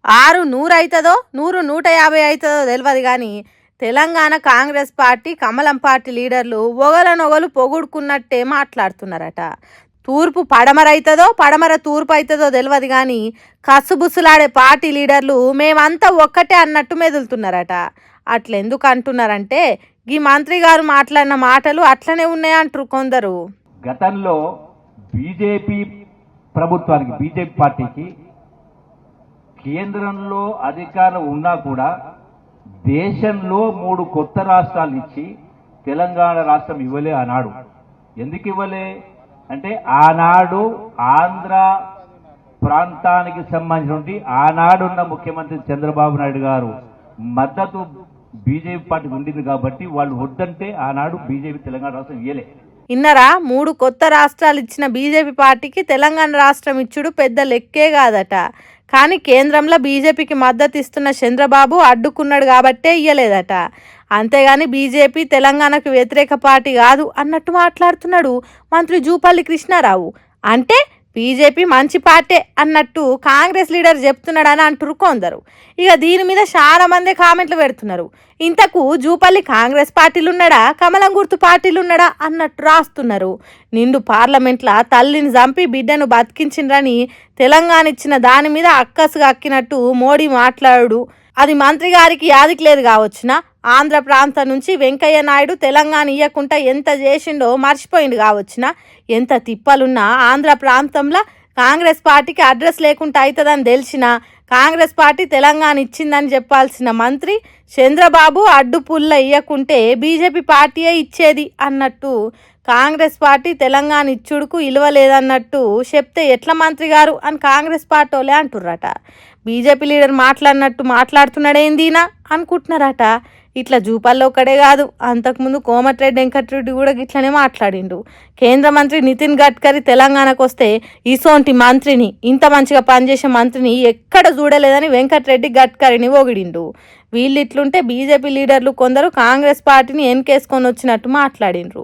6 100 అవుతుందో 100 150 అవుతుందో తెలియదు కానీ తెలంగాణ కాంగ్రెస్ పార్టీ కమలం పార్టీ లీడర్లు ఒగలనొగలు పొగుడుకున్నట్టే మాట్లాడుతున్నారట. తూర్పు పడమర అవుతుందో పడమర తూర్పు అవుతుందో తెలియదు కానీ కసుబుసులాడే పార్టీ లీడర్లు మేమంతా ఒక్కటే అన్నట్టు మెదులుతున్నారట. అట్లెందుకు అంటున్నారంటే ఈ మంత్రి గారు మాట్లాడిన మాటలు అట్లనే ఉన్నాయంటారు కొందరు. గతంలో బీజేపీ ప్రభుత్వానికి బీజేపీ పార్టీకి కేంద్రంలో అధికారం ఉన్నా కూడా దేశంలో 3 కొత్త రాష్ట్రాలు ఇచ్చి తెలంగాణ రాష్ట్రం ఇవ్వలే ఆనాడు. ఎందుకు ఇవ్వలే అంటే ఆనాడు ఆంధ్ర ప్రాంతానికి సంబంధించి ఆనాడున్న ముఖ్యమంత్రి చంద్రబాబు నాయుడు గారు మద్దతు బీజేపీ పార్టీకి ఉండింది కాబట్టి వాళ్ళు వద్దంటే ఆనాడు బీజేపీ తెలంగాణ రాష్ట్రం ఇయ్యలే. ఇన్నరా 3 కొత్త రాష్ట్రాలు ఇచ్చిన బీజేపీ పార్టీకి తెలంగాణ రాష్ట్రం ఇచ్చుడు పెద్ద లెక్కే కాదట. కానీ కేంద్రంలో బీజేపీకి మద్దతు ఇస్తున్న చంద్రబాబు అడ్డుకున్నాడు కాబట్టే ఇయ్యలేదట. అంతేగాని బీజేపీ తెలంగాణకు వ్యతిరేక పార్టీ కాదు అన్నట్టు మాట్లాడుతున్నాడు మంత్రి జూపల్లి కృష్ణారావు. అంటే బీజేపీ మంచి పార్టీ అన్నట్టు కాంగ్రెస్ లీడర్ చెప్తున్నాడని అంటారు కొందరు. ఇక దీని మీద చాలా మంది కామెంట్లు పెడుతున్నారు. ఇంతకు జూపల్లి కాంగ్రెస్ పార్టీలు ఉన్నాడా కమలం గుర్తు పార్టీలు ఉన్నాడా అన్నట్టు రాస్తున్నారు. నిండు పార్లమెంట్ల తల్లిని చంపి బిడ్డను బతికించిండ్రని తెలంగాణ ఇచ్చిన దాని మీద అక్కసుగా అక్కినట్టు మోడీ మాట్లాడు. అది మంత్రి గారికి యాదికి లేదు కావచ్చునా. ఆంధ్ర ప్రాంతం నుంచి వెంకయ్య నాయుడు తెలంగాణ ఇయ్యకుండా ఎంత చేసిండో మర్చిపోయింది కావచ్చునా. ఎంత తిప్పలున్నా ఆంధ్ర ప్రాంతంలో కాంగ్రెస్ పార్టీకి అడ్రస్ లేకుండా అవుతుందని తెలిసినా కాంగ్రెస్ పార్టీ తెలంగాణ ఇచ్చిందని చెప్పాల్సిన మంత్రి చంద్రబాబు అడ్డుపుల్ల ఇయ్యకుంటే బీజేపీ పార్టీయే ఇచ్చేది అన్నట్టు కాంగ్రెస్ పార్టీ తెలంగాణ ఇచ్చుడుకు ఇలువలేదన్నట్టు చెప్తే ఎట్లా మంత్రి గారు అని కాంగ్రెస్ పార్టీ వాళ్ళే అంటుర్రట. బీజేపీ లీడర్ మాట్లాడినట్టు మాట్లాడుతున్నాడేందినా అనుకుంటున్నారట. ఇట్లా జూపల్లో ఒక్కడే కాదు, అంతకుముందు కోమటిరెడ్డి వెంకటరెడ్డి కూడా ఇట్లనే మాట్లాడిండు. కేంద్ర మంత్రి నితిన్ గడ్కరీ తెలంగాణకు వస్తే ఇసోంటి మంత్రిని, ఇంత మంచిగా పనిచేసే మంత్రిని ఎక్కడ చూడలేదని వెంకటరెడ్డి గడ్కరీని పొగిడిండు. వీళ్ళు ఇట్లుంటే బీజేపీ లీడర్లు కొందరు కాంగ్రెస్ పార్టీని ఎన్కేసుకొని వచ్చినట్టు మాట్లాడిండ్రు.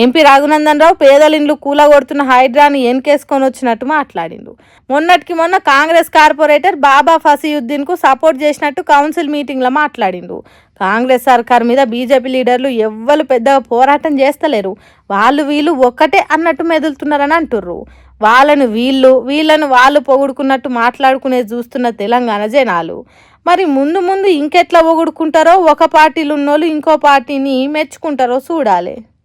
ఎంపీ రఘునందన్ రావు పేదలిండ్లు కూలగొడుతున్న హైడ్రాని ఎన్కేసుకొని వచ్చినట్టు మాట్లాడిండు. మొన్నటికి మొన్న కాంగ్రెస్ కార్పొరేటర్ బాబా ఫసీయుద్దీన్కు సపోర్ట్ చేసినట్టు కౌన్సిల్ మీటింగ్లో మాట్లాడిండు. కాంగ్రెస్ సర్కార్ మీద బీజేపీ లీడర్లు ఎవ్వరు పెద్దగా పోరాటం చేస్తలేరు, వాళ్ళు వీళ్ళు ఒక్కటే అన్నట్టు మెదులుతున్నారని అంటుర్రు. వీళ్ళను వాళ్ళు పొగుడుకున్నట్టు మాట్లాడుకునేది చూస్తున్న తెలంగాణ జనాలు. మరి ముందు ముందు ఇంకెట్లా పొగుడుకుంటారో, ఒక పార్టీలు ఉన్నోళ్ళు ఇంకో పార్టీని మెచ్చుకుంటారో చూడాలి.